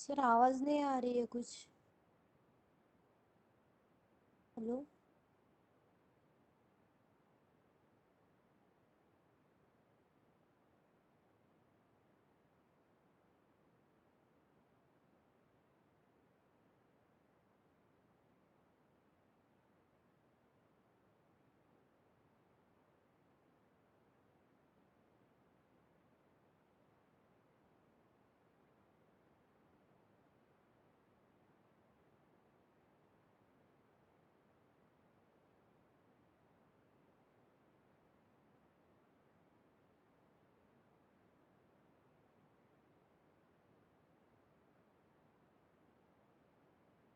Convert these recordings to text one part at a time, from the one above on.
Sir आवाज नहीं आ रही है कुछ। हेलो।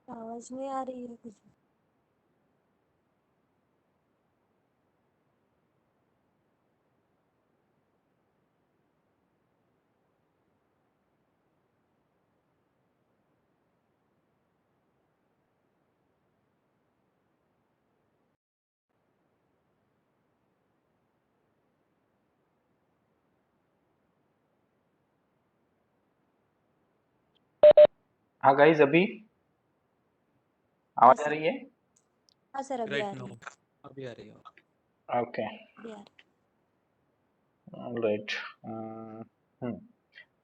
आवाज नहीं आ रही है कुछ। हाँ गाइस, अभी हाँ आवाज आ सर। रही है। हाँ सर, अभी आ राइट रही नो है। अभी आ रही है। ओके। अभी आ रही राइट।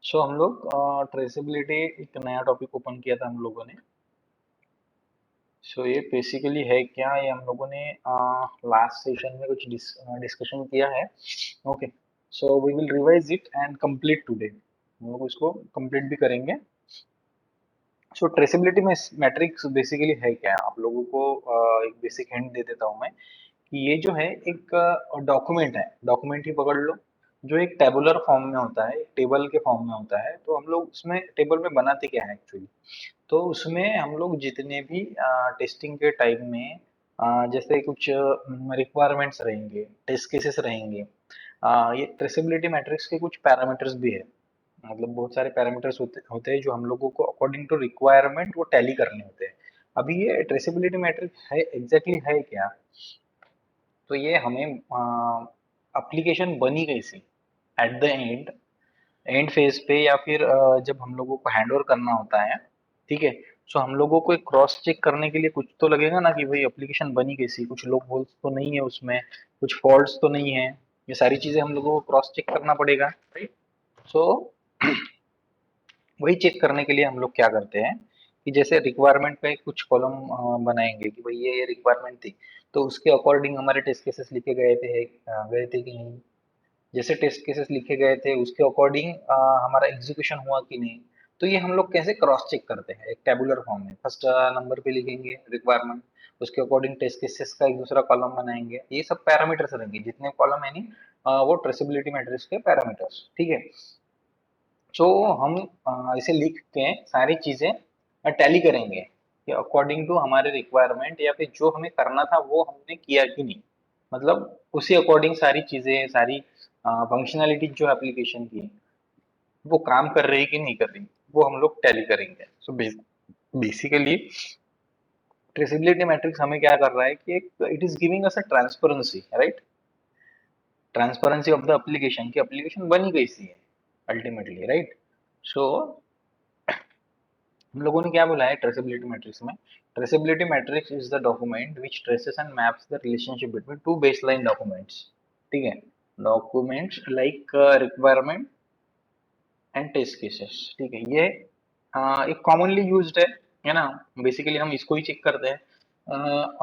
सो हम लोग ट्रेसेबिलिटी एक नया टॉपिक ओपन किया था हम लोगों ने। सो ये बेसिकली है क्या, ये हम लोगों ने लास्ट सेशन में कुछ डिस्कशन किया है। Okay. So we will revise it and complete today, हम लोग इसको कंप्लीट भी करेंगे। सो ट्रेसेबिलिटी में मैट्रिक्स बेसिकली है क्या, आप लोगों को एक बेसिक हिंट दे देता हूँ मैं कि ये जो है एक डॉक्यूमेंट है, डॉक्यूमेंट ही पकड़ लो, जो एक टेबुलर फॉर्म में होता है, एक टेबल के फॉर्म में होता है। तो हम लोग उसमें टेबल में बनाते क्या है एक्चुअली, तो उसमें हम लोग जितने भी टेस्टिंग के टाइम में जैसे कुछ रिक्वायरमेंट्स रहेंगे, टेस्ट केसेस रहेंगे, ये ट्रेसेबिलिटी मैट्रिक्स के कुछ पैरामीटर्स भी है। मतलब बहुत सारे पैरामीटर्स होते होते हैं जो हम लोगों को अकॉर्डिंग टू रिक्वायरमेंट वो टैली करने होते हैं। अभी ये ट्रेसेबिलिटी मैट्रिक्स है एग्जैक्टली है क्या, तो ये हमें एप्लीकेशन बनी कैसी at the end, and phase पे, या फिर जब हम लोगों को हैंड ओवर करना होता है, ठीक है। सो हम लोगों को एक क्रॉस चेक करने के लिए कुछ तो लगेगा ना कि भाई एप्लीकेशन बनी कैसी, कुछ लोग होल्स तो नहीं है उसमें, कुछ फॉल्ट्स तो नहीं है। ये सारी चीजें हम लोगों को क्रॉस चेक करना पड़ेगा, राइट। सो वही चेक करने के लिए हम लोग क्या करते हैं कि जैसे रिक्वायरमेंट पे कुछ कॉलम बनाएंगे कि भाई ये रिक्वायरमेंट थी, तो उसके अकॉर्डिंग हमारे टेस्ट केसेस लिखे गए थे कि नहीं। जैसे टेस्ट केसेस लिखे गए थे उसके अकॉर्डिंग हमारा एग्जीक्यूशन हुआ कि नहीं। तो ये हम लोग कैसे क्रॉस चेक करते हैं, एक टेबुलर फॉर्म में फर्स्ट नंबर पे लिखेंगे रिक्वायरमेंट, उसके अकॉर्डिंग टेस्ट केसेस का एक दूसरा कॉलम बनाएंगे। ये सब पैरामीटर्स रहेंगे, जितने कॉलम है नहीं वो ट्रेसेबिलिटी मैट्रिक्स के पैरामीटर्स, ठीक है। सो हम इसे लिख के सारी चीजें टैली करेंगे कि अकॉर्डिंग टू हमारे रिक्वायरमेंट या फिर जो हमें करना था वो हमने किया कि नहीं। मतलब उसी अकॉर्डिंग सारी चीजें, सारी फंक्शनैलिटी जो एप्लीकेशन की वो काम कर रही कि नहीं कर रही, वो हम लोग टैली करेंगे। सो बेसिकली ट्रेसेबिलिटी मैट्रिक्स हमें क्या कर रहा है कि एक it is giving us a transparency, right. Transparency of the application की एप्लीकेशन बनी कैसी है अल्टीमेटली, राइट। सो हम लोगों ने क्या बोला है ट्रेसेबिलिटी मैट्रिक्स में, traceability matrix is the document which traces and maps the relationship between two baseline documents, ठीक है। Documents like requirement and test cases, ठीक है। ये एक कॉमनली यूज्ड है ना। बेसिकली हम इसको ही चेक करते हैं।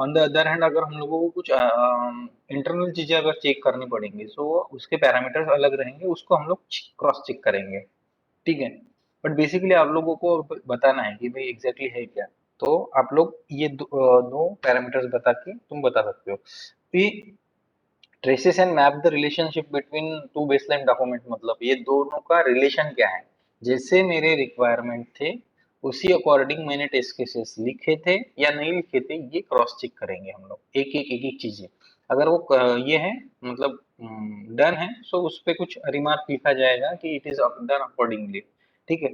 ऑन द अदर हैंड अगर हम लोगों को कुछ इंटरनल चीजें अगर चेक करनी पड़ेंगी तो उसके पैरामीटर्स अलग रहेंगे, उसको हम लोग क्रॉस चेक करेंगे, ठीक है। बट बेसिकली आप लोगों को बताना है कि भाई एग्जैक्टली है क्या। तो आप लोग ये दो पैरामीटर्स बता के तुम बता सकते हो कि traces and map the relationship between two baseline document, मतलब ये दोनों का रिलेशन क्या है। जैसे मेरे रिक्वायरमेंट थे उसी अकॉर्डिंग मैंने टेस्ट केसेस लिखे थे या नहीं लिखे थे, ये क्रॉस चेक करेंगे हम लोग एक एक चीजें। अगर वो ये है मतलब डन है, सो उस पे कुछ रिमार्क लिखा जाएगा कि इट इज डन अकॉर्डिंगली, ठीक है।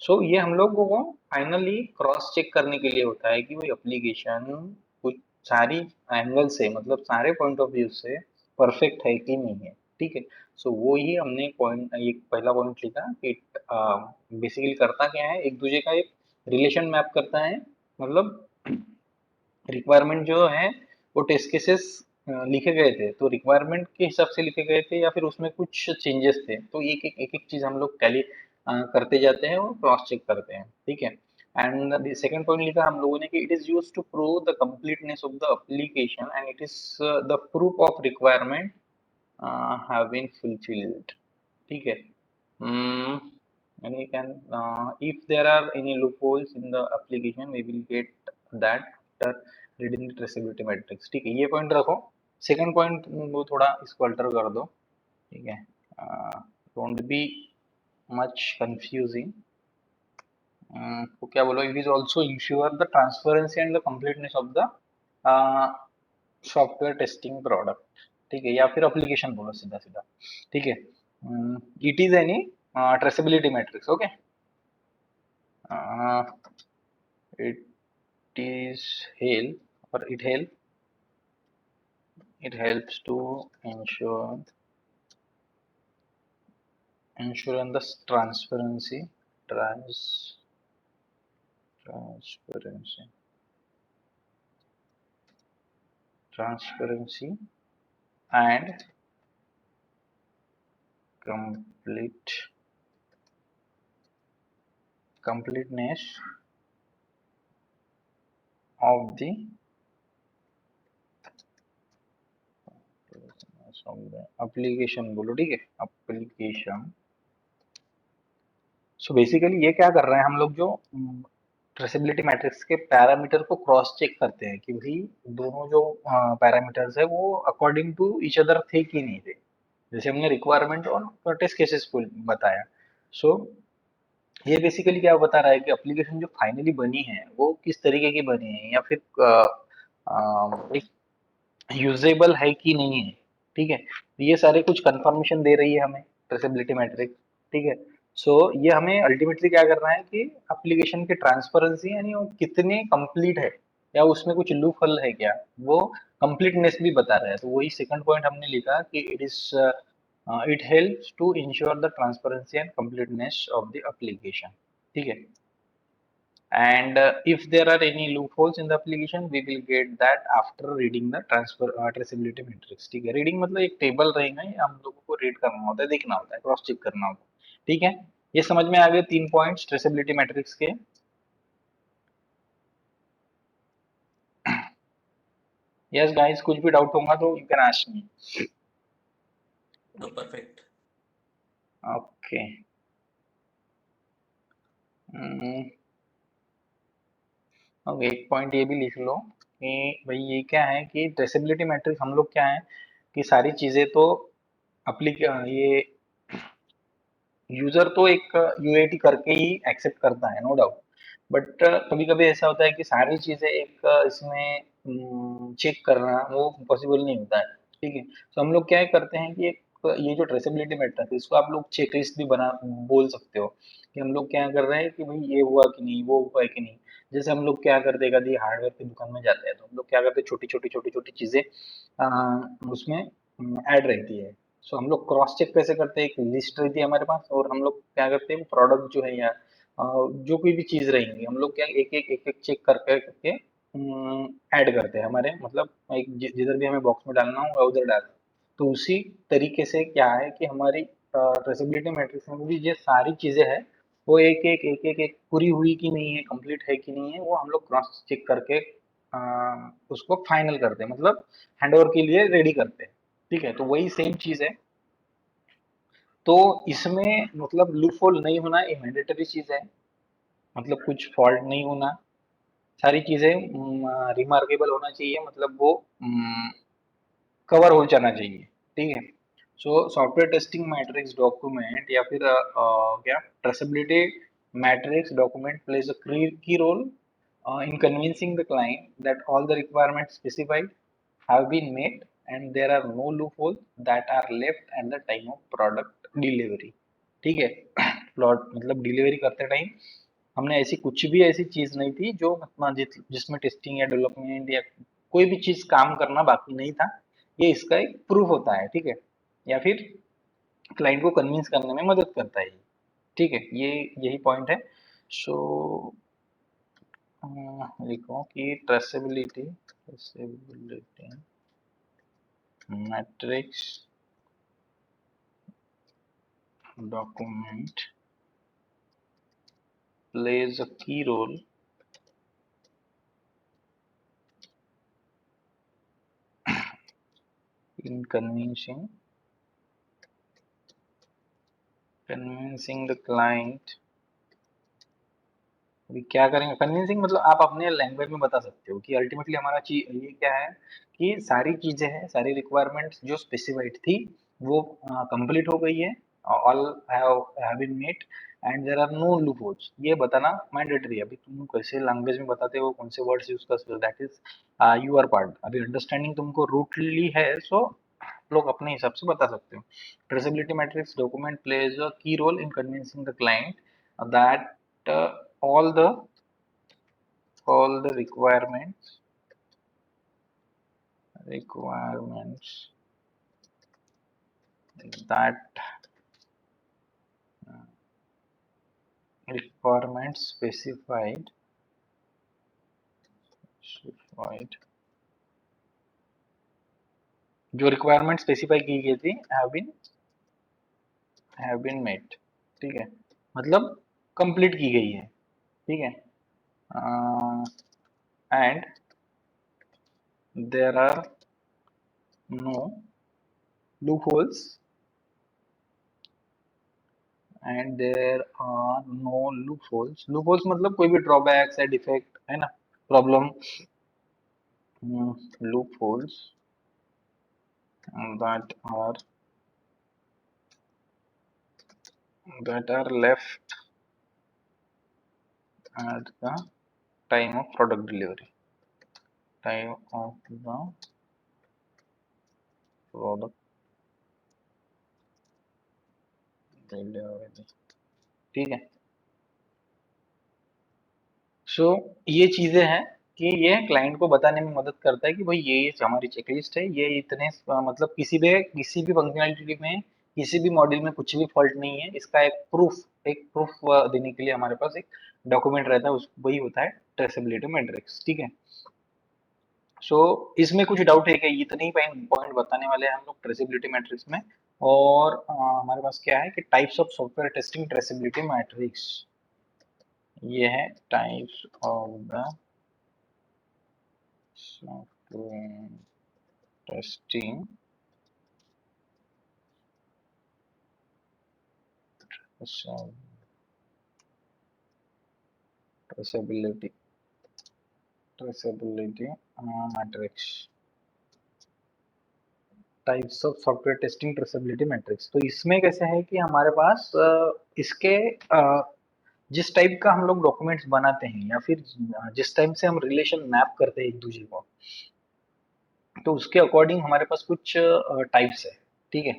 सो ये हम लोगों को फाइनली क्रॉस चेक करने के लिए होता है कि वो एप्लीकेशन कुछ सारी एंगल से, मतलब सारे पॉइंट ऑफ व्यू से परफेक्ट है कि नहीं है। ठीक है। सो वो ही हमने पॉइंट, ये पहला पॉइंट लिखा कि बेसिकली करता क्या है, एक दूसरे का एक रिलेशन मैप करता है, मतलब रिक्वायरमेंट जो है वो टेस्ट केसेस लिखे गए थे तो रिक्वायरमेंट के हिसाब से लिखे गए थे या फिर उसमें कुछ चेंजेस थे, तो एक एक चीज हम लोग टैली करते जाते हैं और क्रॉस चेक करते हैं, ठीक है। एंड सेकंड पॉइंट लिखा हम लोगों ने कि it is used to prove the completeness of the application and it is the proof of requirement have been fulfilled, ठीक है। Hmm, and we can, if there are any loopholes in the application, we will get that after reading the traceability matrix, ठीक है। ये point रखो। Second point वो थोड़ा इसको alter कर दो, ठीक है। Don't be much confusing. तो क्या बोलो, it is also ensure the transparency and the completeness of the software testing product, ठीक है, या फिर एप्लीकेशन बोलो सीधा सीधा, ठीक है। It is any traceability matrix, okay. it is help or it helps to ensure the trans transparency transparency and complete completeness of the application बोलो, ठीक है, application। सो बेसिकली ये क्या कर रहे हैं हम लोग, जो ट्रेसेबिलिटी मैट्रिक्स के पैरामीटर को क्रॉस चेक करते हैं कि भाई दोनों जो पैरामीटर्स है वो अकॉर्डिंग टू ईच अदर थे कि नहीं थे, जैसे हमने रिक्वायरमेंट और टेस्ट केसेस को बताया। सो ये बेसिकली क्या बता रहा है कि एप्लीकेशन जो फाइनली बनी है वो किस तरीके की बनी है, या फिर एक यूजेबल है कि नहीं है, ठीक है। तो ये सारे कुछ कंफर्मेशन दे रही है हमें ट्रेसेबिलिटी मैट्रिक्स, ठीक है। सो ये हमें अल्टीमेटली क्या करना है कि एप्लीकेशन की ट्रांसपेरेंसी यानी वो कितने कंप्लीट है या उसमें कुछ लूप होल है क्या, वो कंप्लीटनेस भी बता रहा है। तो वही सेकंड पॉइंट हमने लिखा कि it helps to ensure the transparency and completeness of the application, ठीक है। And if there are any loopholes in the application we will get that after reading the transfer traceability matrix, ठीक है। Reading मतलब एक table रहेगा, ये हम लोगों को रीड करना होता है, देखना होता है, क्रॉस चेक करना होता है, ठीक है। ये समझ में आ गए तीन पॉइंट्स ट्रेसेबिलिटी मैट्रिक्स के। यस गाइस, कुछ भी डाउट होगा तो you can ask me. No, perfect. Okay. अब एक पॉइंट ये भी लिख लो कि भाई ये क्या है कि ट्रेसेबिलिटी मैट्रिक्स हम लोग क्या है कि सारी चीजें तो ये यूजर तो एक यूएटी करके ही एक्सेप्ट करता है, नो डाउट। बट कभी कभी ऐसा होता है कि सारी चीजें एक इसमें चेक करना वो पॉसिबल नहीं होता है, ठीक है। तो हम लोग क्या करते हैं कि एक ये जो ट्रेसेबिलिटी मैट्रिक्स है इसको आप लोग चेकलिस्ट भी बना बोल सकते हो कि हम लोग क्या कर रहे हैं कि भाई ये हुआ कि नहीं, वो हुआ है कि नहीं। जैसे हम लोग क्या करते हैं, कभी हार्डवेयर की दुकान में जाते हैं तो हम लोग क्या करते हैं, छोटी छोटी चीजें उसमें ऐड रहती है। सो हम लोग क्रॉस चेक कैसे करते हैं, एक लिस्ट रहती है हमारे पास और हम लोग क्या करते हैं, प्रोडक्ट जो है या जो कोई भी चीज रहेंगी हम लोग क्या एक एक चेक करके करके ऐड करते हैं हमारे, मतलब एक जिधर भी हमें बॉक्स में डालना होगा उधर डालना। तो उसी तरीके से क्या है कि हमारी ट्रेसेबिलिटी मैट्रिक्स में भी ये सारी चीजें हैं, वो एक पूरी हुई कि नहीं है, कंप्लीट है कि नहीं है, वो हम लोग क्रॉस चेक करके उसको फाइनल करते हैं, मतलब हैंडओवर के लिए रेडी करते हैं, ठीक है। तो वही सेम चीज है। तो इसमें मतलब लूप होल नहीं होना ये मैंडेटरी चीज है, मतलब कुछ फॉल्ट नहीं होना, सारी चीजें रिमार्केबल होना चाहिए, मतलब वो कवर हो जाना चाहिए, ठीक है। So software testing matrix document या फिर क्या traceability matrix document plays a key role in convincing the client that all the requirements specified have been met and there are no loopholes that are left at the time of product delivery, ठीक है। Plot मतलब delivery करते time हमने ऐसी कुछ भी ऐसी चीज नहीं थी जो जिसमें टेस्टिंग या डेवलपमेंट या कोई भी चीज काम करना बाकी नहीं था, ये इसका एक प्रूफ होता है, ठीक है। या फिर क्लाइंट को कन्विंस करने में मदद करता है। ठीक है, ये यही पॉइंट है। सो लिखो कि traceability matrix document plays a key role in convincing the client। अभी क्या करेंगे, कन्विंसिंग मतलब आप अपने लैंग्वेज में बता सकते हो कि अल्टीमेटली हमारा चीज ये क्या है कि सारी चीजें हैं, सारी रिक्वायरमेंट्स जो स्पेसिफाइड थी वो कंप्लीट हो गई है, all have been met and there are no loopholes. ये बताना मैंडेटरी है। अभी तुम कैसे लैंग्वेज में बताते हो, कौन से वर्ड्स यूज करते हो, दैट इज यूर पार्ट। अभी अंडरस्टैंडिंग तुमको रूटली है, सो लोग अपने हिसाब से बता सकते हो। Traceability matrix document plays a key role in convincing the client that all the requirements that requirements specified जो रिक्वायरमेंट स्पेसिफाई की गई थी हैव बीन मेट। ठीक है, मतलब कंप्लीट की गई है। ठीक है, and there are no loopholes loopholes मतलब कोई भी ड्रॉबैक्स या डिफेक्ट है ना, problem. Loopholes that are left at the time of product delivery, time of the product delivery। ठीक है, सो ये चीजें हैं कि ये क्लाइंट को बताने में मदद करता है कि भाई ये हमारी चेकलिस्ट है, ये इतने मतलब किसी भी फंक्शनैलिटी में, किसी भी मॉड्यूल में कुछ भी फॉल्ट नहीं है, इसका एक प्रूफ देने के लिए हमारे पास एक डॉक्यूमेंट रहता है, उस वही होता है ट्रेसेबिलिटी मैट्रिक्स। ठीक है, सो इसमें कुछ डाउट है कि इतने ही पॉइंट बताने वाले हैं हम लोग ट्रेसेबिलिटी मैट्रिक्स में। और हमारे पास क्या है कि types of software testing traceability matrix, ये है types of the software testing traceability matrix, types of software testing traceability matrix. तो इसमें कैसे है कि हमारे पास इसके जिस टाइप का हम लोग डॉक्यूमेंट्स बनाते हैं या फिर जिस टाइप से हम रिलेशन मैप करते हैं एक दूसरे को, तो उसके अकॉर्डिंग हमारे पास कुछ टाइप्स है। ठीक है,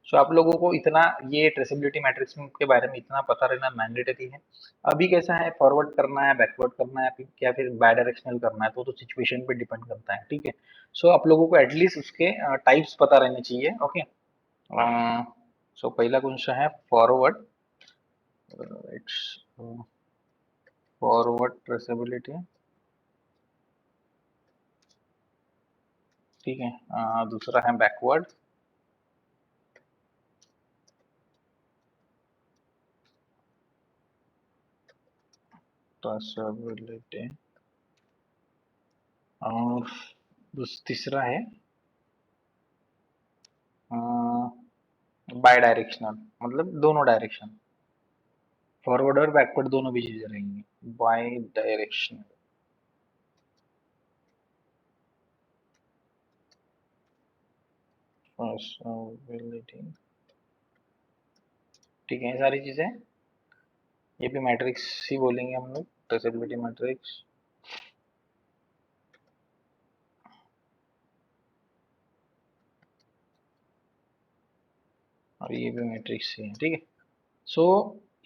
सो आप लोगों को इतना ये ट्रेसेबिलिटी मैट्रिक्स के बारे में इतना पता रहना मैंडेटरी है। अभी कैसा है, फॉरवर्ड करना है, बैकवर्ड करना है, क्या फिर बाय डायरेक्शनल करना है, तो सिचुएशन पे डिपेंड करता है। ठीक है, सो आप लोगों को एटलीस्ट उसके टाइप्स पता रहने चाहिए। ओके, सो पहला कौन सा है, फॉरवर्ड। It's forward traceability. ठीक है, दूसरा है बैकवर्ड। ट्रेसेबिलिटी और तीसरा है बाय डायरेक्शनल, मतलब दोनों डायरेक्शन, फॉरवर्ड और बैकवर्ड दोनों भी चीजें रहेंगी, बाय डायरेक्शनल। ट्रेसेबिलिटी। ठीक है, ये सारी चीजें, ये भी मैट्रिक्स ही बोलेंगे हम लोग, ट्रेसेबिलिटी मैट्रिक्स। और ये भी मैट्रिक्स ही है। ठीक है, सो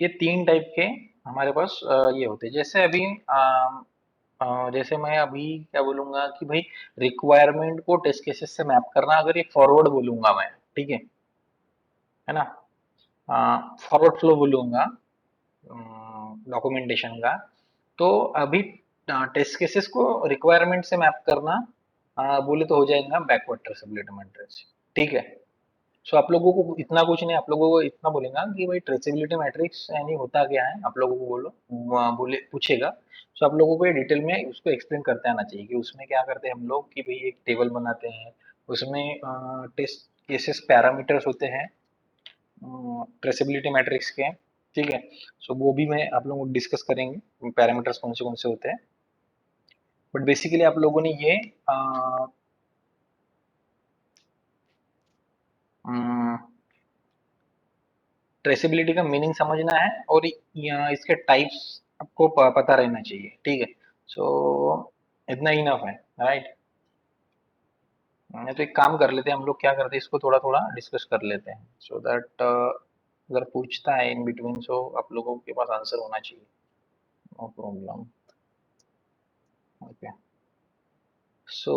ये तीन टाइप के हमारे पास ये होते हैं। जैसे अभी जैसे मैं अभी क्या बोलूंगा कि भाई रिक्वायरमेंट को टेस्ट केसेस से मैप करना, अगर ये फॉरवर्ड बोलूंगा मैं। ठीक है, है ना। फॉरवर्ड फ्लो बोलूंगा डॉक्यूमेंटेशन का। तो अभी टेस्ट केसेस को रिक्वायरमेंट से मैप करना बोले तो हो जाएगा बैकवर्ड ट्रेसेबिलिटी मैट्रिक्स। ठीक है। सो आप लोगों को इतना कुछ नहीं, आप लोगों को इतना बोलेगा कि भाई ट्रेसेबिलिटी मैट्रिक्स यानी होता क्या है, आप लोगों को बोले पूछेगा। सो आप लोगों को ये डिटेल में उसको एक्सप्लेन करते आना चाहिए कि उसमें क्या करते हैं हम लोग कि भाई एक टेबल बनाते हैं, उसमें टेस्ट केसेस पैरामीटर्स होते हैं ट्रेसेबिलिटी मैट्रिक्स के। ठीक है। सो वो भी मैं आप लोगों को डिस्कस करेंगे पैरामीटर्स कौन से होते हैं। बट बेसिकली आप लोगों ने ये ट्रेसेबिलिटी का मीनिंग समझना है और इसके टाइप्स आपको पता रहना चाहिए। ठीक है। सो इतना इनफ है, राइट। तो एक काम कर लेते हैं हम लोग, क्या करते हैं इसको थोड़ा थोड़ा डिस्कस कर लेते हैं सो दैट अगर पूछता है इन बिटवीन सो आप लोगों के पास आंसर होना चाहिए। No problem. ओके। सो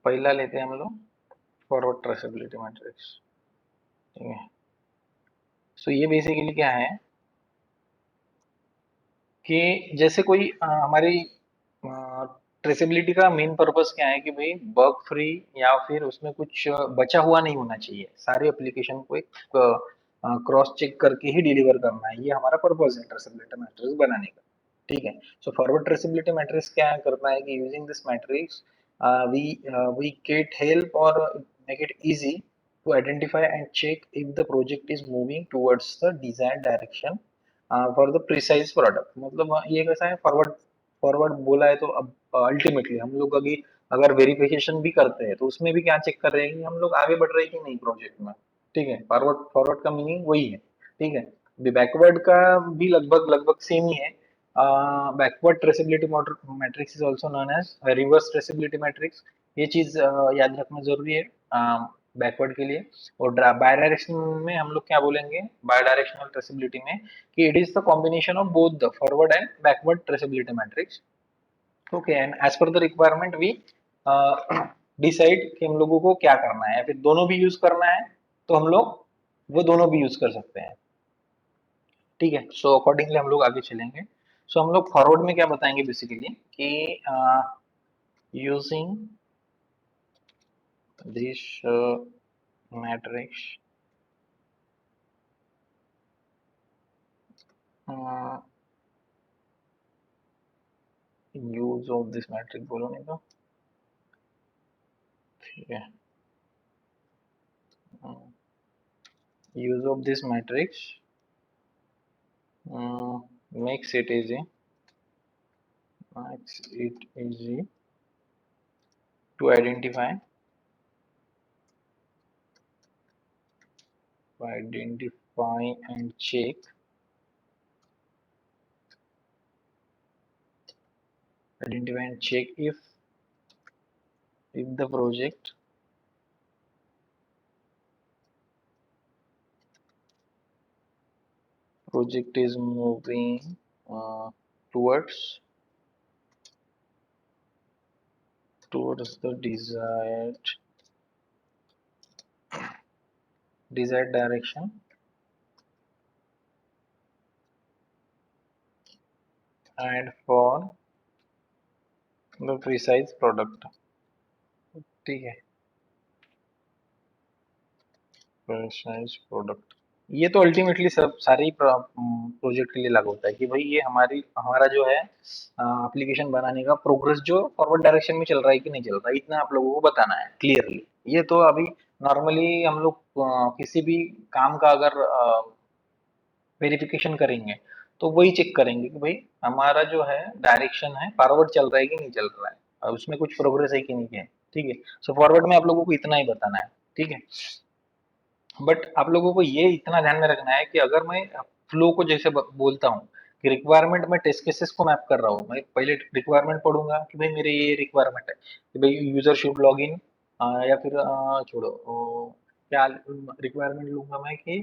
पहला लेते हैं हम लोग फॉरवर्ड ट्रेसेबिलिटी मैट्रिक्स। ठीक है। सो ये बेसिकली क्या है कि जैसे कोई हमारी ट्रेसेबिलिटी का मेन पर्पस क्या है कि भाई बग फ्री या फिर उसमें कुछ बचा हुआ नहीं होना चाहिए, सारे एप्लीकेशन को एक क्रॉस चेक करके ही डिलीवर करना है, ये हमारा पर्पस है ट्रेसेबिलिटी मैट्रिक्स बनाने का। ठीक है। सो फॉरवर्ड ट्रेसेबिलिटी मैट्रिक्स क्या करता है कि using this matrix we we get help और make it easy to identify and check if the project is moving towards the desired direction for the precise product. मतलब ये कैसा है, forward forward बोला है तो अब अल्टीमेटली हम लोग अभी अगर वेरिफिकेशन भी करते हैं तो उसमें भी क्या चेक कर रहे हैं कि हम लोग आगे बढ़ रहे हैं कि नहीं प्रोजेक्ट में। ठीक है। फॉरवर्ड फॉरवर्ड का मीनिंग वही है। ठीक है। बैकवर्ड का भी लगभग लगभग सेम ही है। Backward traceability matrix is also known as reverse traceability matrix. ये चीज याद रखना जरूरी है बैकवर्ड के लिए। और बाय डायरेक्शन में हम लोग क्या बोलेंगे, बाय डायरेक्शनल ट्रेसेबिलिटी में कि it is the combination of both the forward and backward traceability matrix. Okay. And as per the requirement we decide कि हम लोगों को क्या करना है, फिर दोनों भी यूज करना है तो हम लोग वो दोनों भी यूज कर सकते हैं। ठीक है। सो अकॉर्डिंगली हम लोग आगे चलेंगे। सो हम लोग फॉरवर्ड में क्या बताएंगे बेसिकली कि using this matrix use of this matrix बोलो नहीं तो। ठीक है। Use of this matrix makes it easy makes it easy to identify and check if the project is moving towards the desired direction and for the precise product। ठीक है। precise product ये तो ultimately सब सारे ही project के लिए लागू होता है कि भाई ये हमारा जो है एप्लीकेशन बनाने का प्रोग्रेस जो फॉरवर्ड डायरेक्शन में चल रहा है कि नहीं चल रहा है, इतना आप लोगों को बताना है क्लियरली। ये तो अभी नॉर्मली हम लोग किसी भी काम का अगर वेरिफिकेशन करेंगे तो वही चेक करेंगे कि भाई हमारा जो है डायरेक्शन है फॉरवर्ड चल रहा है कि नहीं चल रहा है और उसमें कुछ प्रोग्रेस है कि नहीं है। ठीक है। सो फॉरवर्ड में आप लोगों को इतना ही बताना है। ठीक है। बट आप लोगों को ये इतना ध्यान में रखना है कि अगर मैं फ्लो को जैसे बोलता हूँ कि रिक्वायरमेंट में टेस्ट केसेस को मैप कर रहा हूँ, मैं पहले रिक्वायरमेंट पढ़ूंगा कि भाई मेरे ये रिक्वायरमेंट है कि भाई यूजर शुड लॉग इन या फिर छोड़ो क्या रिक्वायरमेंट लूंगा मैं कि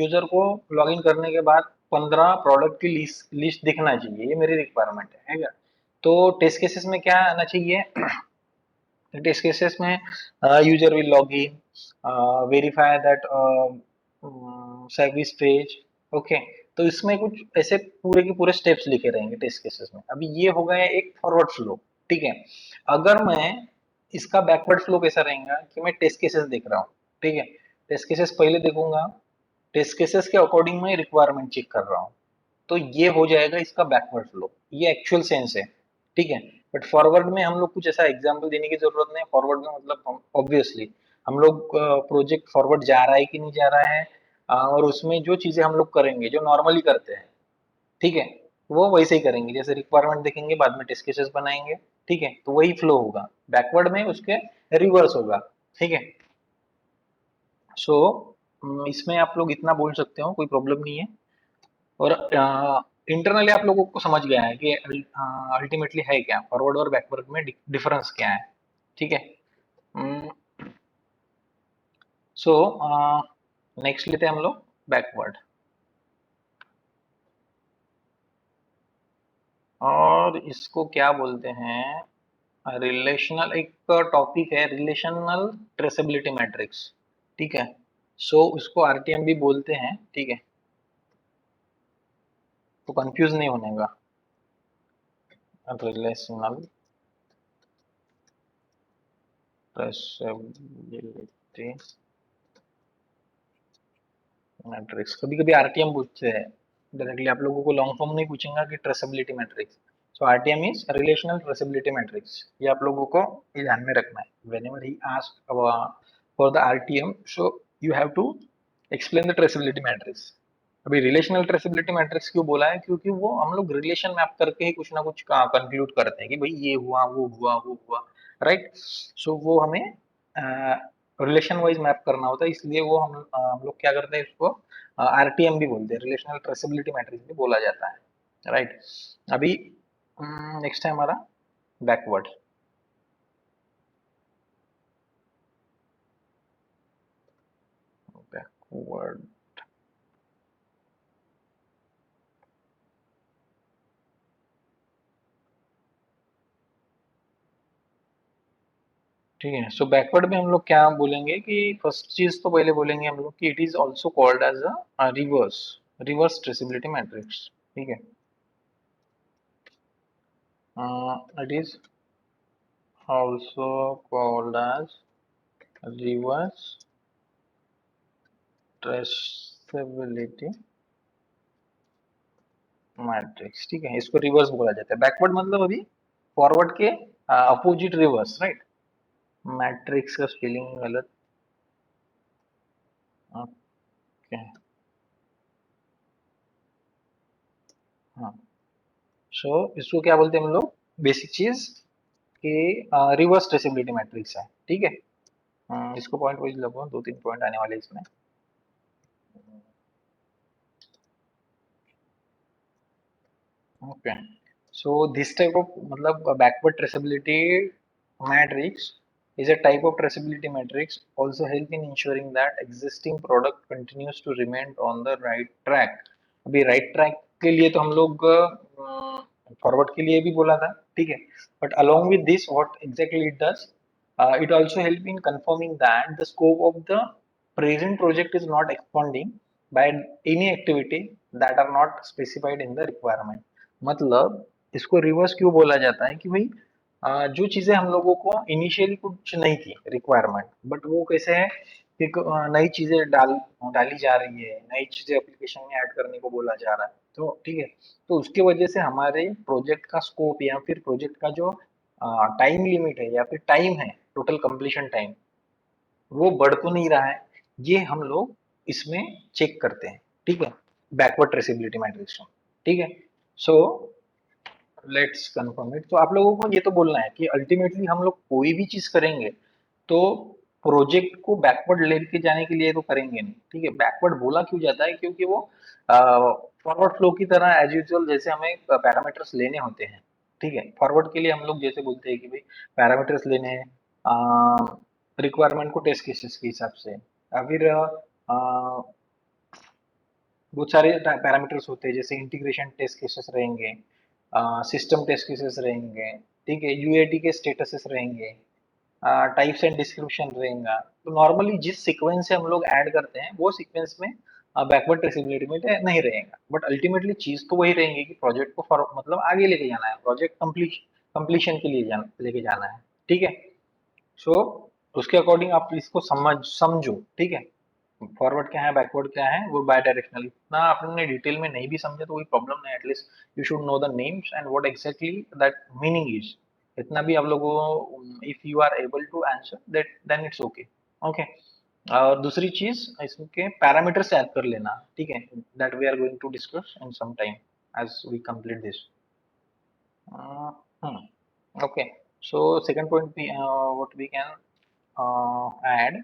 यूजर को लॉग इन करने के बाद 15 प्रोडक्ट की लिस्ट दिखना चाहिए, ये मेरी रिक्वायरमेंट है क्या। तो टेस्ट केसेस में क्या आना चाहिए टेस्ट केसेस में user will log in, verify that service page. Okay, तो इसमें कुछ ऐसे पूरे के पूरे स्टेप्स लिखे रहेंगे टेस्ट केसेस में। अभी ये हो गया एक फॉरवर्ड फ्लो, ठीक है। अगर मैं इसका बैकवर्ड फ्लो कैसा रहेगा कि मैं टेस्ट केसेस देख रहा हूँ, ठीक है। टेस्ट केसेस पहले देखूंगा, टेस्ट केसेस के अकॉर्डिंग मैं रिक्वायरमेंट चेक कर रहा हूँ, तो ये हो जाएगा इसका बैकवर्ड फ्लो, ये एक्चुअल सेंस है, ठीक है। बट फॉरवर्ड में हम लोग कुछ ऐसा एग्जांपल देने की जरूरत नहीं। फॉरवर्ड में मतलब ऑब्वियसली हम लोग प्रोजेक्ट फॉरवर्ड जा रहा है कि नहीं जा रहा है, और उसमें जो चीजें हम लोग करेंगे जो नॉर्मली करते हैं, ठीक है, वो वैसे ही करेंगे। जैसे रिक्वायरमेंट देखेंगे, बाद में टेस्ट केसेस बनाएंगे, ठीक है, तो वही फ्लो होगा। बैकवर्ड में उसके रिवर्स होगा, ठीक है। सो इसमें आप लोग इतना बोल सकते हो, कोई प्रॉब्लम नहीं है। और इंटरनली आप लोगों को समझ गया है कि अल्टीमेटली है क्या, फॉरवर्ड और बैकवर्ड में डिफरेंस क्या है, ठीक है। सो नेक्स्ट लेते हैं हम लोग बैकवर्ड। और इसको क्या बोलते हैं, रिलेशनल, एक टॉपिक है रिलेशनल ट्रेसेबिलिटी मैट्रिक्स, ठीक है। सो उसको आरटीएम भी बोलते हैं, ठीक है, तो कंफ्यूज नहीं होने का। रिलेशनल ट्रेसेबिलिटी मैट्रिक्स, कभी कभी आरटीएम पूछते हैं डायरेक्टली, आप लोगों को लॉन्ग फॉर्म नहीं पूछेंगे कि traceability matrix. So RTM is relational traceability matrix, ये आप लोगों को ये ध्यान में रखना है। Whenever he ask for the RTM, so you have to explain the traceability matrix. अभी रिलेशनल ट्रेसेबिलिटी मैट्रिक्स क्यों बोला है, क्योंकि वो हम लोग रिलेशन मैप करके ही कुछ ना कुछ कंक्लूड करते हैं कि भाई ये हुआ वो हुआ वो हुआ, राइट। सो वो हमें रिलेशन वाइज मैप करना होता है, इसलिए वो हम लोग क्या करते हैं, इसको आरटीएम भी बोलते हैं, रिलेशनल ट्रेसेबिलिटी मैट्रिक्स भी बोला जाता है, राइट। अभी नेक्स्ट है हमारा बैकवर्ड। बैकवर्ड, ठीक है। सो बैकवर्ड में हम लोग क्या बोलेंगे कि फर्स्ट चीज तो पहले बोलेंगे हम लोग कि it is also called as a reverse, reverse traceability matrix, ठीक है। It is also called as reverse traceability matrix, ठीक है। इसको रिवर्स बोला जाता है। बैकवर्ड मतलब अभी फॉरवर्ड के अपोजिट, रिवर्स, राइट। मैट्रिक्स का स्पेलिंग गलत, ओके, हाँ। सो इसको क्या बोलते हैं हम लोग, बेसिक चीज कि रिवर्स ट्रेसेबिलिटी मैट्रिक्स है, ठीक है। इसको पॉइंट वाइज लगभग 2-3 पॉइंट आने वाले इसमें। Okay, so this type of मतलब backward traceability matrix is a type of traceability matrix also help in ensuring that existing product continues to remain on the right track। अभी right track के लिए तो हम लोग फॉरवर्ड के लिए भी बोला था, ठीक है। But along with this what exactly it does, it also help in confirming that the scope of the present project is not expanding by any activity that are not specified in the requirement। मतलब इसको reverse क्यों बोला जाता है कि भाई जो चीजें हम लोगों को इनिशियली कुछ नहीं थी रिक्वायरमेंट, बट वो कैसे है कि नई चीजें डाली जा रही है, नई चीजें एप्लीकेशन में ऐड करने को बोला जा रहा है, तो ठीक है। तो उसके वजह से हमारे प्रोजेक्ट का स्कोप या फिर प्रोजेक्ट का जो टाइम लिमिट है या फिर टाइम है, टोटल कंप्लीशन टाइम, वो बढ़ तो नहीं रहा है। ये हम लोग इसमें चेक करते हैं, ठीक है, बैकवर्ड ट्रेसेबिलिटी मैट्रिक्स में, ठीक है। So let's confirm it. तो आप लोगों को ये तो बोलना है कि अल्टीमेटली हम लोग कोई भी चीज करेंगे तो प्रोजेक्ट को बैकवर्ड लेके जाने के लिए तो करेंगे नहीं, ठीक है। बैकवर्ड बोला क्यों जाता है, क्योंकि वो फॉरवर्ड फ्लो की तरह एज यूजुअल जैसे हमें पैरामीटर्स लेने होते हैं, ठीक है। फॉरवर्ड के लिए हम लोग जैसे बोलते हैं कि भाई पैरामीटर्स लेने हैं रिक्वायरमेंट को टेस्ट केसेस के हिसाब से, या फिर बहुत सारे पैरामीटर्स होते हैं, जैसे इंटीग्रेशन टेस्ट केसेस रहेंगे, सिस्टम टेस्ट केसेस रहेंगे, ठीक है, यूएटी के स्टेटसेस रहेंगे, टाइप्स एंड डिस्क्रिप्शन रहेगा। तो नॉर्मली जिस सीक्वेंस से हम लोग ऐड करते हैं वो सीक्वेंस में बैकवर्ड ट्रेसेबिलिटी में नहीं रहेगा, बट अल्टीमेटली चीज तो वही रहेंगी कि प्रोजेक्ट को मतलब आगे लेके जाना है, प्रोजेक्ट कंप्लीशन के लिए लेके जाना है। ठीक है, सो उसके अकॉर्डिंग आप इसको समझो। ठीक है, फॉरवर्ड क्या है बैकवर्ड क्या है वो बाय डायरेक्शनल इतना आपने डिटेल में नहीं भी समझे तो कोई प्रॉब्लम नहीं, at least you should know the names and what exactly that meaning is. इतना भी आप लोगों को if you are able to answer that then it's okay. Okay, और दूसरी चीज इसके पैरामीटर्स याद कर लेना। ठीक है, that we are going to discuss in some time as we complete this. Okay, so second point we what we can add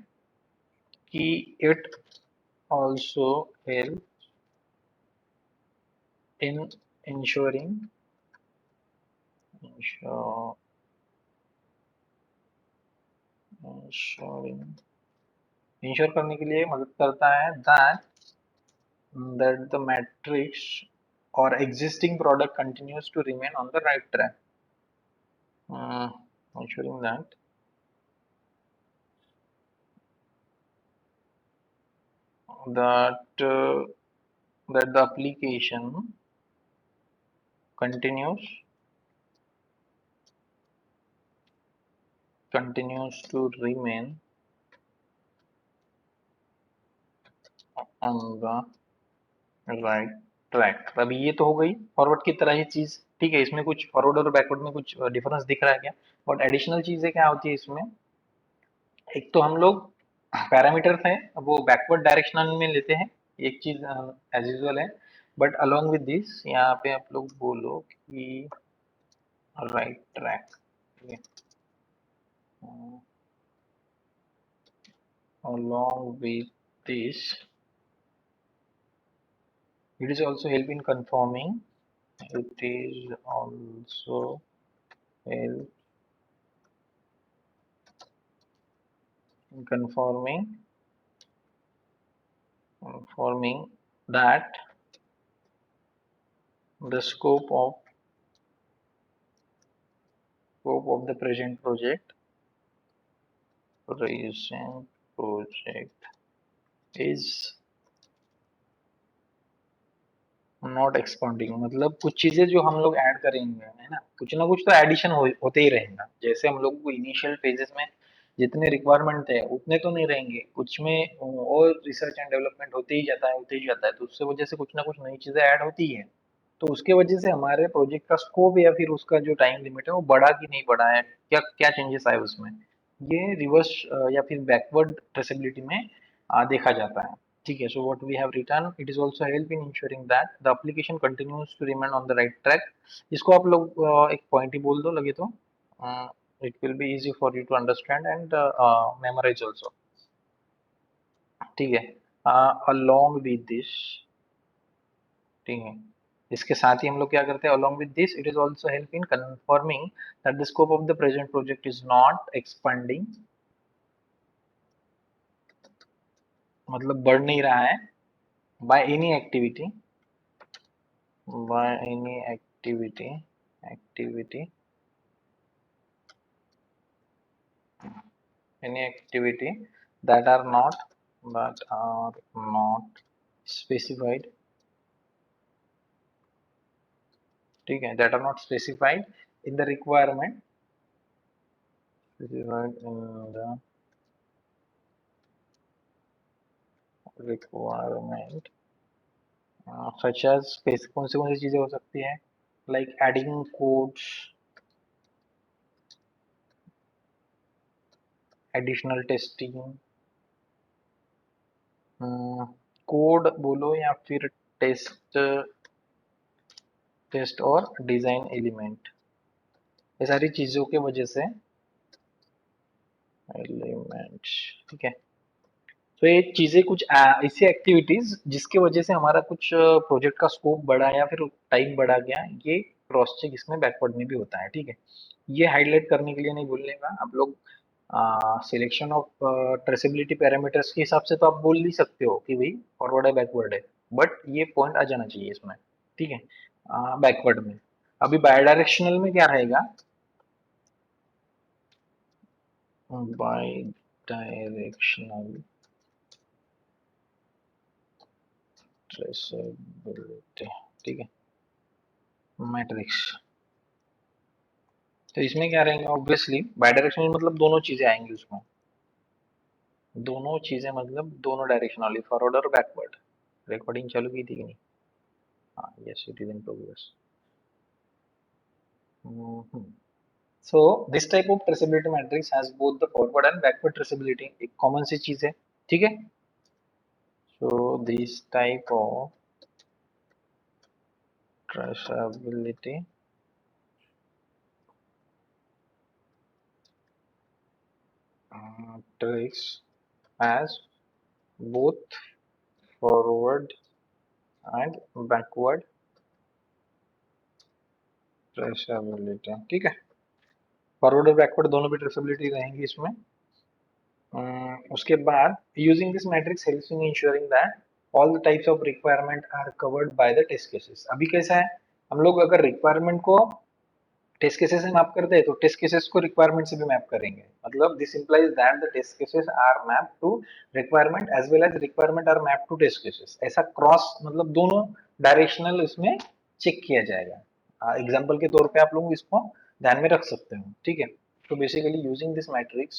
key, it also help in ensuring ensure, ensuring ensure करने के लिए मदद करता है that the matrix or existing product continues to remain on the right track. Ensuring that that the application continues to remain on the right track. अभी ये तो हो गई फॉरवर्ड की तरह ही चीज। ठीक है, इसमें कुछ फॉरवर्ड और बैकवर्ड में कुछ डिफरेंस दिख रहा है क्या? और एडिशनल चीजें क्या होती है इसमें, एक तो हम लोग पैरामीटर्स है वो बैकवर्ड डायरेक्शनल में लेते हैं, एक चीज एज यूजुअल है, बट अलोंग विद दिस यहाँ पे आप लोग बोलो कि right track. along with this it is also help in confirming, it is also help in confirming that the scope of the present project is not expanding. मतलब कुछ चीजें जो हम लोग ऐड करेंगे है ना, कुछ ना कुछ तो एडिशन होते ही रहेगा। जैसे हम लोग को इनिशियल फेजेस में जितने रिक्वायरमेंट है उतने तो नहीं रहेंगे, कुछ में और रिसर्च एंड डेवलपमेंट होते ही जाता है, तो उससे वजह से कुछ ना कुछ नई चीजें ऐड होती है। तो उसके वजह से हमारे प्रोजेक्ट का स्कोप या फिर उसका जो टाइम लिमिट है वो बढ़ा कि नहीं बढ़ा है, क्या क्या चेंजेस आए उसमें, ये रिवर्स या फिर बैकवर्ड ट्रेसेबिलिटी में देखा जाता है। ठीक है, so what we have written, it is also help in ensuring that the application continues to remain on the right track. इसको आप लोग एक पॉइंट ही बोल दो लगे तो, it will be easy for you to understand and memorise also. ठीक है, अलोंग विद दिस, ठीक है, इसके साथ ही हम लोग क्या करते हैं, along with this it is also help in confirming that the scope of the present project is not expanding, मतलब बढ़ नहीं रहा है, by any activity, by any activity any activity that are not specified, ठीक है, that are not specified in the requirement, specified in the requirement such as कौन सी चीजें हो सकती है, like adding codes, additional testing, code बोलो या फिर टेस्ट और डिजाइन एलिमेंट, ये सारी चीजों के वजह से एलिमेंट्स। ठीक है, तो ये चीजें कुछ ऐसी एक्टिविटीज जिसके वजह से हमारा कुछ प्रोजेक्ट का स्कोप बढ़ा या फिर टाइम बढ़ा गया, ये क्रॉस चेक इसमें बैकवर्ड में भी होता है। ठीक है, ये हाईलाइट करने के लिए नहीं भूलने का आप लोग। सिलेक्शन ऑफ ट्रेसेबिलिटी पैरामीटर्स के हिसाब से तो आप बोल नहीं सकते हो कि भाई फॉरवर्ड है बैकवर्ड है, बट ये पॉइंट आ जाना चाहिए इसमें। ठीक है, बैकवर्ड में। अभी बायडायरेक्शनल में क्या रहेगा, बाई डायरेक्शनल ट्रेसेबिलिटी, ठीक है, मैट्रिक्स। तो इसमें क्या रहेंगे, ऑब्वियसली बाई डायरेक्शनल मतलब दोनों चीजें आएंगी उसमें, दोनों चीजें मतलब दोनों डायरेक्शन वाली, फॉरवर्ड और बैकवर्ड। रिकॉर्डिंग चालू की थी कि नहीं? हाँ, yes it is in progress. So this type of traceability matrix has both the forward and backward traceability, एक कॉमन सी चीज है, ठीक है। So this type of traceability matrix has both forward and backward traceability, ठीक है। Forward और backward दोनों भी ट्रेसेबिलिटी रहेंगी इसमें। उसके बाद using this matrix helps in ensuring that all the types of requirement are covered by the test cases. अभी कैसा है, हम लोग अगर रिक्वायरमेंट को टेस्ट केसेस से मैप करते हैं तो टेस्ट केसेस को रिक्वायरमेंट से भी मैप करेंगे, मतलब this implies that the test cases are map to requirement as well as requirement are map to test cases. ऐसा क्रॉस मतलब दोनों डायरेक्शनल इसमें चेक किया जाएगा। एग्जांपल के तौर पे आप लोग इसको ध्यान में रख सकते हो, ठीक है। तो basically using this matrix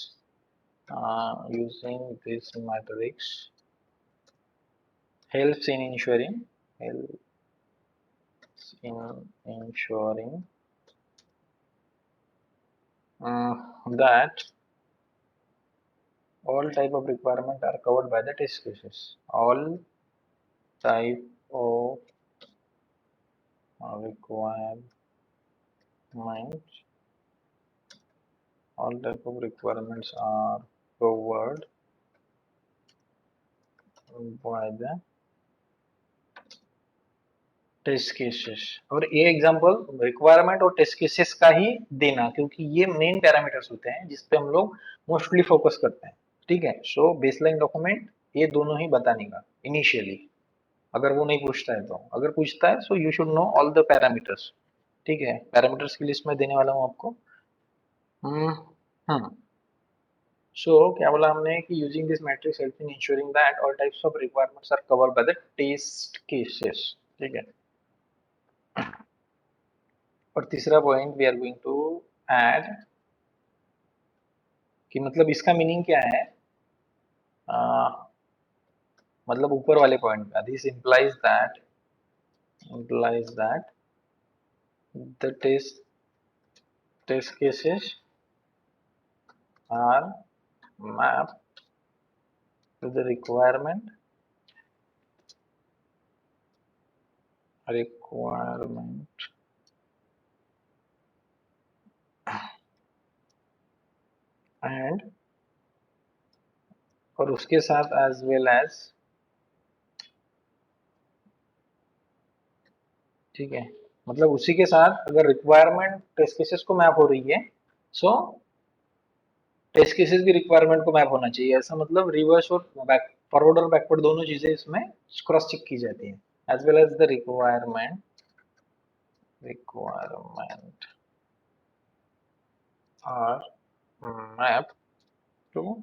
helps in ensuring that all type of requirement are covered by the test cases. All type of requirement, all type of requirements are covered by the test cases. और ये example requirement और test cases का ही देना, क्योंकि ये main parameters होते हैं जिस पे हम लोग मोस्टली फोकस करते हैं, ठीक है। सो बेसलाइन डॉक्यूमेंट ये दोनों ही बताने का इनिशियली, अगर वो नहीं पूछता है तो, अगर पूछता है so you should know all the parameters, ठीक है। पैरामीटर्स की लिस्ट में देने वाला हूँ आपको। हम्म हम्म सो क्या बोला हमने कि using this matrix help in ensuring that all types of requirements are covered by the test cases, ठीक है। और तीसरा point we are going to add कि मतलब इसका मीनिंग क्या है, मतलब ऊपर वाले पॉइंट का, this implies that the test cases are mapped to the requirement and और उसके साथ as well as, ठीक है, मतलब उसी के साथ अगर रिक्वायरमेंट टेस्ट केसेस को मैप हो रही है सो टेस्ट केसेस भी रिक्वायरमेंट को मैप होना चाहिए, ऐसा मतलब रिवर्स और बैक, फॉरवर्ड और बैकवर्ड दोनों चीजें इसमें क्रॉस चेक की जाती है। As well as the requirement are map to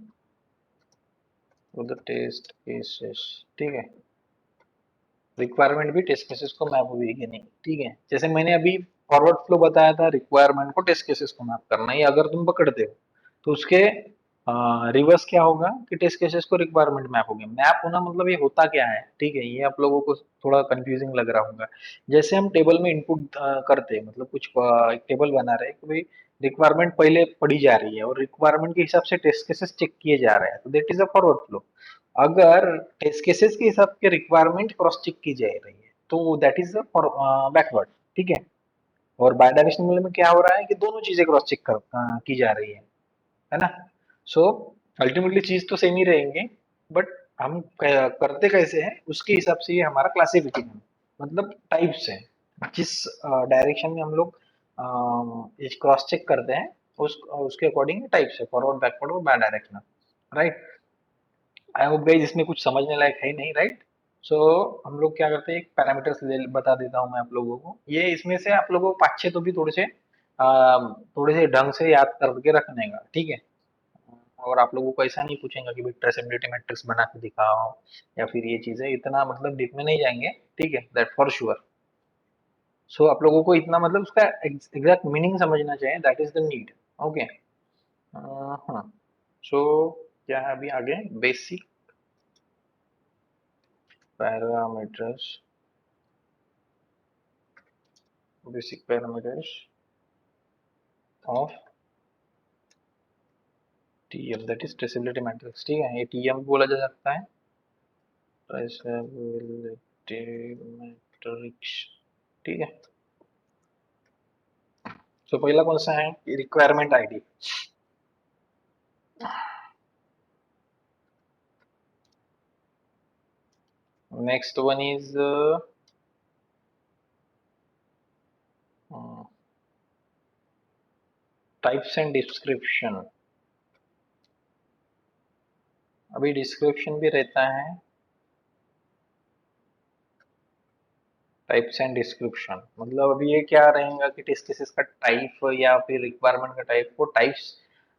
the test cases, ठीक है। रिक्वायरमेंट भी टेस्ट केसेस को मैप हुई कि नहीं, ठीक है। जैसे मैंने अभी फॉरवर्ड फ्लो बताया था, रिक्वायरमेंट को टेस्ट केसेस को मैप करना, ये अगर तुम पकड़ते हो तो उसके रिवर्स क्या होगा कि टेस्ट केसेस को रिक्वायरमेंट मैप हो गया। मैप होना मतलब ये होता क्या है, ठीक है, ये आप लोगों को थोड़ा कंफ्यूजिंग लग रहा होगा। जैसे हम टेबल में इनपुट करते हैं, मतलब कुछ एक टेबल बना रहे हैं कि भाई रिक्वायरमेंट पहले पढ़ी जा रही है और रिक्वायरमेंट के हिसाब से टेस्ट केसेस चेक किए जा रहे हैं, तो that is a forward flow. अगर टेस्ट केसेस के हिसाब के रिक्वायरमेंट क्रॉस चेक की जा रही है तो दैट इज फॉर बैकवर्ड, ठीक है। और बाय डायरेक्शनल में क्या हो रहा है कि दोनों चीजें क्रॉस चेक की जा रही है ना। सो अल्टीमेटली चीज तो सेम ही रहेंगे, बट हम करते कैसे हैं उसके हिसाब से ये हमारा क्लासिफिकेशन, मतलब टाइप्स है, जिस डायरेक्शन में हम लोग क्रॉस चेक करते हैं उसके अकॉर्डिंग टाइप्स है, फॉरवर्ड बैकवर्ड और bidirectional, right. I hope guys इसमें कुछ समझने लायक है नहीं, राइट। सो हम लोग क्या करते हैं, एक पैरामीटर्स बता देता हूँ मैं आप लोगों को, ये इसमें से आप लोगों को 5-6 तो भी थोड़े से ढंग से याद करके रखने का, ठीक है। और आप लोगों को ऐसा नहीं पूछेंगे कि भाई ट्रेसेबिलिटी मैट्रिक्स बना के दिखाओ या फिर ये चीजें, इतना मतलब डीप में नहीं जाएंगे, ठीक है, दैट फॉर श्योर। सो आप लोगों को इतना मतलब उसका एग्जैक्ट मीनिंग समझना चाहिए, that is the need. Okay. हाँ। सो क्या है अभी आगे, basic parameters, basic parameters of TM, that is traceability matrix, ठीक है, ये टीएम बोला जा सकता है, ट्रेसेबिलिटी मैट्रिक्स, ठीक है। सो पहला कौन सा है, requirement ID. Next one is types and description. अभी डिस्क्रिप्शन भी रहता है, टाइप्स एंड डिस्क्रिप्शन मतलब अभी ये क्या रहेगा कि टेस्ट केसेस का टाइप या फिर रिक्वायरमेंट का टाइप, वो टाइप्स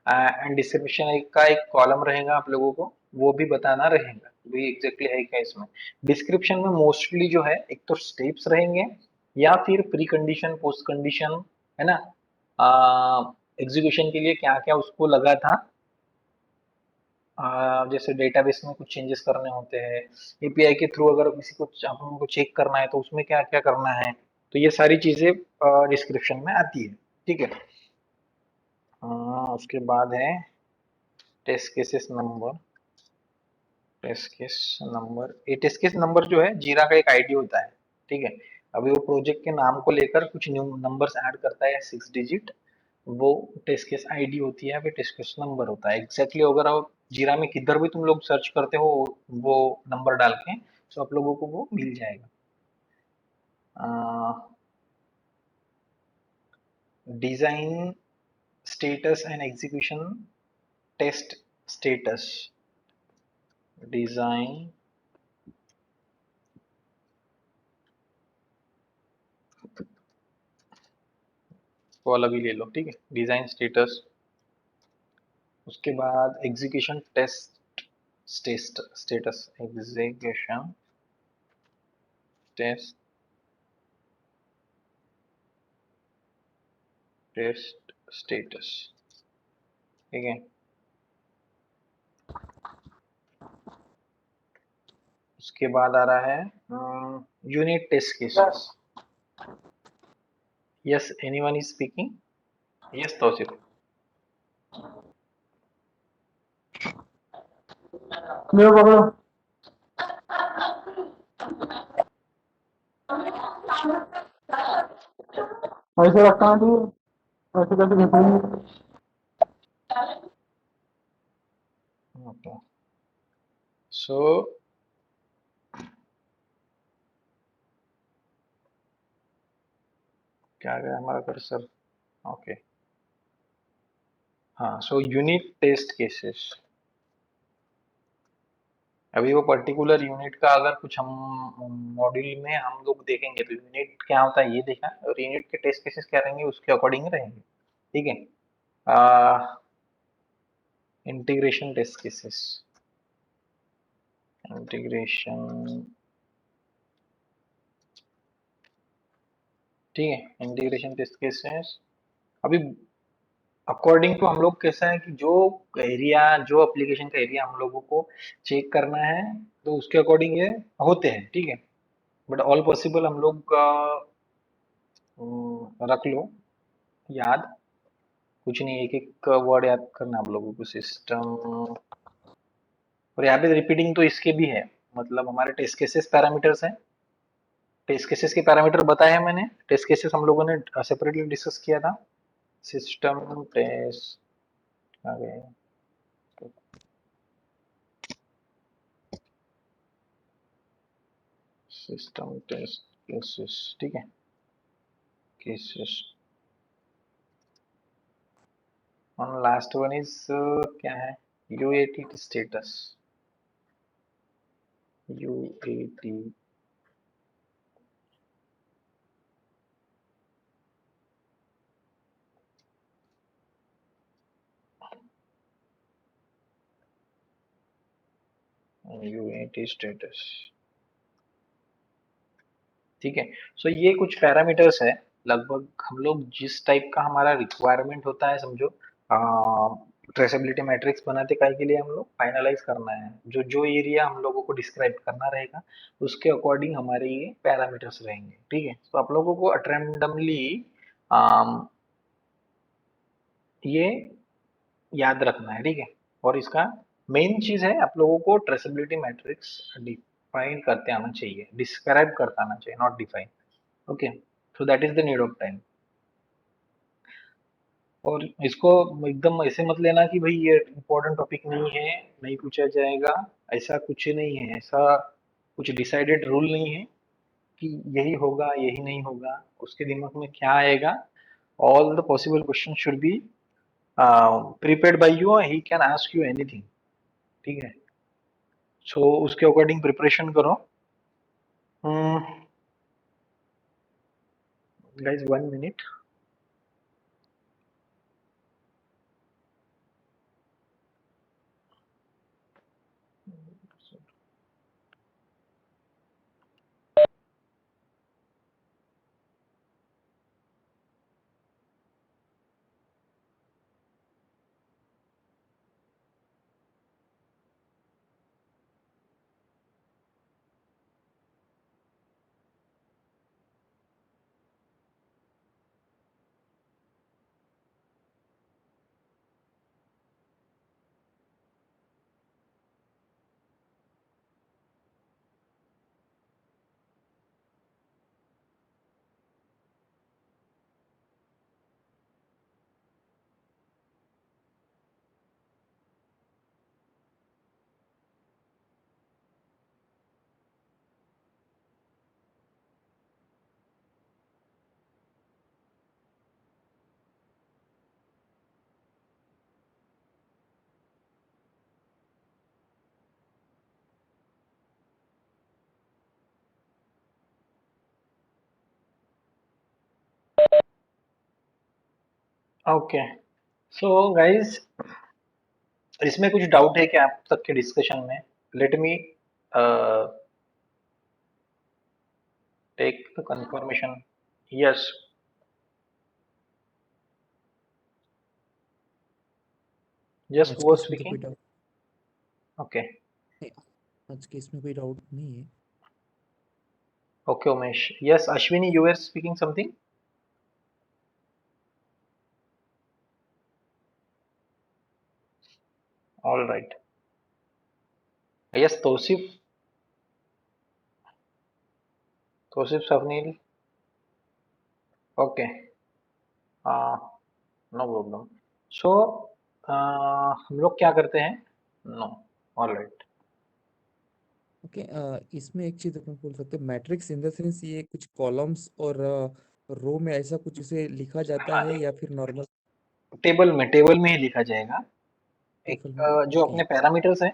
एंड डिस्क्रिप्शन का एक कॉलम रहेगा, आप लोगों को वो भी बताना रहेगा भी एग्जैक्टली है क्या इसमें। डिस्क्रिप्शन में मोस्टली जो है एक तो स्टेप्स रहेंगे या फिर प्री कंडीशन, पोस्ट कंडीशन, है ना, एग्जीक्यूशन के लिए क्या क्या उसको लगा था, जैसे डेटाबेस में कुछ चेंजेस करने होते हैं, एपीआई के थ्रू अगर किसी को आप लोगों को चेक करना है तो उसमें क्या क्या करना है, तो ये सारी चीजें डिस्क्रिप्शन में आती है, ठीक है। उसके बाद है test cases number. Test case number, ये टेस्ट केस नंबर जो है जीरा का एक आईडी होता है, ठीक है। अभी वो प्रोजेक्ट के नाम को लेकर कुछ न्यू नंबर्स ऐड करता है, 6 डिजिट, वो टेस्ट केस आईडी होती है, फिर टेस्ट केस नंबर होता है एग्जैक्टली। अगर आप जीरा में किधर भी तुम लोग सर्च करते हो वो नंबर डाल के, तो आप लोगों को वो मिल जाएगा। Design status and execution test status, design वाला भी ले लो, ठीक है, डिजाइन स्टेटस। उसके बाद execution test status, execution test test status, ठीक है। उसके बाद आ रहा है unit test cases. Yes, anyone is speaking? Yes Tausif. मेरे पकड़ो, ऐसे रखना है तू, ऐसे कैसे घुसेंगे? ओके। सो क्या गया हमारा कर्सर? ओके। हाँ, सो यूनिट टेस्ट केसेस, अभी वो पर्टिकुलर यूनिट का अगर कुछ हम मॉड्यूल में हम लोग देखेंगे तो यूनिट क्या होता है ये देखा, और यूनिट के टेस्ट केसेस क्या रहेंगे उसके अकॉर्डिंग रहेंगे, ठीक है। इंटीग्रेशन टेस्ट केसेस, इंटीग्रेशन, ठीक है, इंटीग्रेशन टेस्ट केसेस। अभी अकॉर्डिंग टू हम लोग कैसा है कि जो एरिया, जो एप्लीकेशन का एरिया हम लोगों को चेक करना है तो उसके अकॉर्डिंग ये होते हैं, ठीक है। बट ऑल पॉसिबल हम लोग रख लो याद, कुछ नहीं, एक एक वर्ड याद करना आप लोगों को, सिस्टम। और यहाँ पे रिपीटिंग तो इसके भी है, मतलब हमारे टेस्ट केसेस पैरामीटर्स हैं, टेस्ट केसेस के पैरामीटर बताए हैं मैंने, टेस्ट केसेस हम लोगों ने सेपरेटली डिस्कस किया था। सिस्टम टेस्ट आ गए, सिस्टम टेस्ट केसेस, ठीक है, केसेस। और लास्ट वन इज क्या है, UAT status, UAT, UAT status, ठीक है। सो ये कुछ पैरामीटर्स है, लगभग हम लोग जिस टाइप का हमारा रिक्वायरमेंट होता है, समझो ट्रेसेबिलिटी मैट्रिक्स बनाते काहे के लिए, हम लोग फाइनलाइज करना है जो जो एरिया हम लोगों को डिस्क्राइब करना रहेगा, उसके अकॉर्डिंग हमारे ये पैरामीटर्स रहेंगे, ठीक है। तो आप लोगों को रैंडमली ये याद रखना है, ठीक है। और इसका मेन चीज है, आप लोगों को ट्रेसेबिलिटी मैट्रिक्स डिफाइन करते आना चाहिए, डिस्क्राइब करता आना चाहिए, not define. Okay, so that is the need of time. और इसको एकदम ऐसे मत लेना कि भाई ये इम्पोर्टेंट टॉपिक नहीं है, नहीं पूछा जाएगा, ऐसा कुछ नहीं है, ऐसा कुछ डिसाइडेड रूल नहीं है कि यही होगा यही नहीं होगा। उसके दिमाग में क्या आएगा, all the possible question should be prepared by you, he can ask you anything, ठीक है। सो उसके अकॉर्डिंग प्रिपरेशन करो। Guys 1 minute. Okay, so guys इसमें कुछ डाउट है क्या आप तक के डिस्कशन में? Let me take the confirmation. Yes, just आज वो के इसमें तो कोई स्पीकिंग। डाउट ओके नहीं, आज के इसमें कोई डाउट नहीं है। Okay Umesh. Yes Ashwini, you are speaking something. All right. Yes Tauseef, Tauseef Swapnil. Okay, no problem. So हम लोग क्या करते हैं? No, all right. ओके, इसमें एक चीज अपन बोल सकते हैं, मैट्रिक्स इन द सेंस ये कुछ कॉलम्स और रो में ऐसा कुछ इसे लिखा जाता हाँ, है या फिर नॉर्मल टेबल में ही लिखा जाएगा। एक टेबल में? जो ओके। अपने पैरामीटर्स है,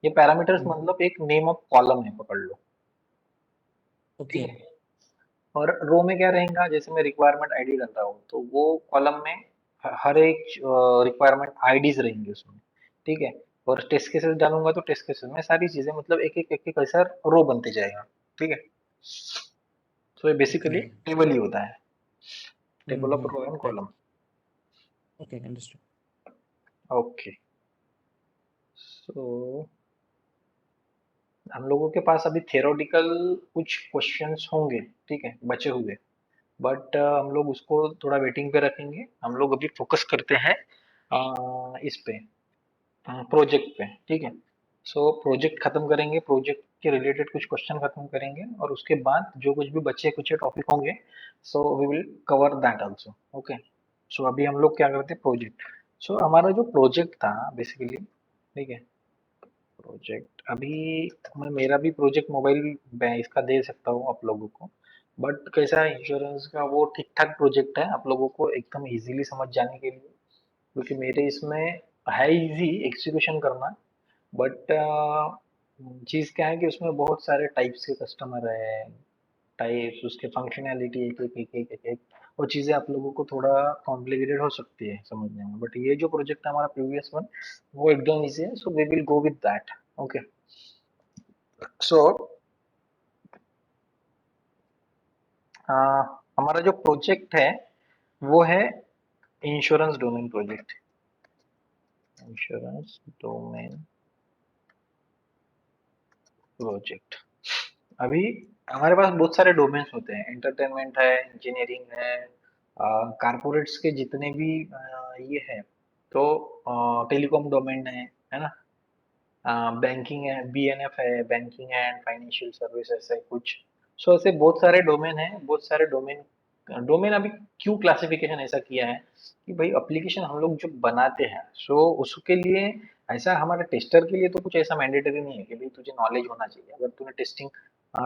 ये पैरामीटर्स हम्म, मतलब एक नेम ऑफ कॉलम है, पकड़ लो, ठीक ओके। है। और रो में क्या रहेगा, जैसे मैं रिक्वायरमेंट आईडी डाल रहा हूँ तो वो कॉलम में हर एक रिक्वायरमेंट आईडीज रहेंगे उसमें, ठीक है। और टेस्ट केसेस डालूंगा तो टेस्ट केसेस में सारी चीजें, मतलब एक एक ऐसा रो बनते जाएगा, ठीक है। तो ये ओके। बेसिकली टेबल ही होता है, table of hmm, row and right. Column. Okay, understood. Okay, so हम लोगों के पास अभी थियोरेटिकल कुछ क्वेश्चंस होंगे, ठीक है, बचे हुए। बट हम लोग उसको थोड़ा वेटिंग पे रखेंगे। हम लोग अभी फोकस करते हैं इस पे, प्रोजेक्ट पे, ठीक है। सो प्रोजेक्ट खत्म करेंगे, प्रोजेक्ट के रिलेटेड कुछ क्वेश्चन खत्म करेंगे, और उसके बाद जो कुछ भी बचे कुछ टॉपिक होंगे, so we will cover that also. Okay, so अभी हम लोग क्या करते हैं, प्रोजेक्ट। सो हमारा जो प्रोजेक्ट था बेसिकली, ठीक है, प्रोजेक्ट अभी मैं मेरा भी प्रोजेक्ट मोबाइल मैं इसका दे सकता हूँ आप लोगों को। बट कैसा है, इंश्योरेंस का वो ठीक ठाक प्रोजेक्ट है आप लोगों को एकदम इजीली समझ जाने के लिए, क्योंकि मेरे इसमें है इजी एग्जीक्यूशन करना। बट चीज क्या है कि उसमें बहुत सारे टाइप्स के कस्टमर है, टाइप्स उसके फंक्शनैलिटी एक एक एक एक एक एक वो चीजें आप लोगों को थोड़ा कॉम्प्लिकेटेड हो सकती है समझने में। बट ये जो प्रोजेक्ट है हमारा प्रीवियस वन, वो एकदम इजी है, so we will go with that. Okay, so हमारा जो प्रोजेक्ट है वो है insurance domain project. Insurance domain project. अभी हमारे पास बहुत सारे डोमेन्स होते हैं, एंटरटेनमेंट है, इंजीनियरिंग है, कारपोरेट्स के जितने भी ये है, तो टेलीकॉम डोमेन है ना, बैंकिंग है, बीएनएफ है, बैंकिंग एंड फाइनेंशियल सर्विसेज है कुछ। सो ऐसे बहुत सारे डोमेन है, बहुत सारे डोमेन। डोमेन अभी क्यों क्लासिफिकेशन ऐसा किया है कि भाई एप्लीकेशन हम लोग जो बनाते हैं, सो उसके लिए ऐसा हमारे टेस्टर के लिए तो कुछ ऐसा मैंडेटरी नहीं है कि भाई तुझे नॉलेज होना चाहिए। अगर तूने टेस्टिंग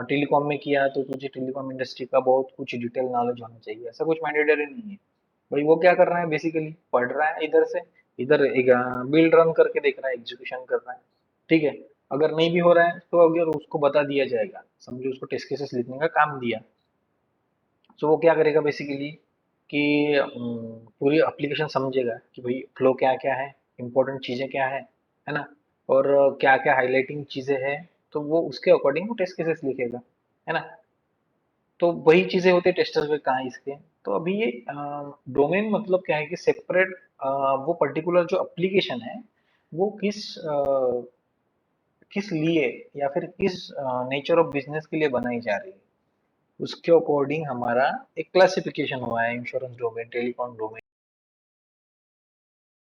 टेलीकॉम में किया तो तुझे टेलीकॉम इंडस्ट्री का बहुत कुछ डिटेल नॉलेज होना चाहिए, ऐसा कुछ मैंडेटरी नहीं है। भाई वो क्या कर रहा है, बेसिकली पढ़ रहा है इधर से, इधर एक बिल्ड रन करके देख रहा है, एग्जीक्यूशन कर रहा है, ठीक है। अगर नहीं भी हो रहा है तो अगर उसको बता दिया जाएगा, समझो उसको टेस्ट केसेस लिखने का काम दिया, तो वो क्या करेगा बेसिकली कि पूरी एप्लीकेशन समझेगा कि भाई फ्लो क्या क्या है, इंपॉर्टेंट चीज़ें क्या है ना, और क्या क्या हाईलाइटिंग चीज़ें हैं, तो वो उसके अकॉर्डिंग वो टेस्ट केसेस लिखेगा, है ना। तो वही चीज़ें होती है टेस्टर्स में कहाँ इसके। तो अभी ये डोमेन मतलब क्या है कि सेपरेट वो पर्टिकुलर जो एप्लीकेशन है वो किस लिए या फिर किस नेचर ऑफ बिजनेस के लिए बनाई जा रही है, उसके अकॉर्डिंग हमारा एक क्लासिफिकेशन हुआ है इंश्योरेंस डोमेन, टेलीकॉम डोमेन।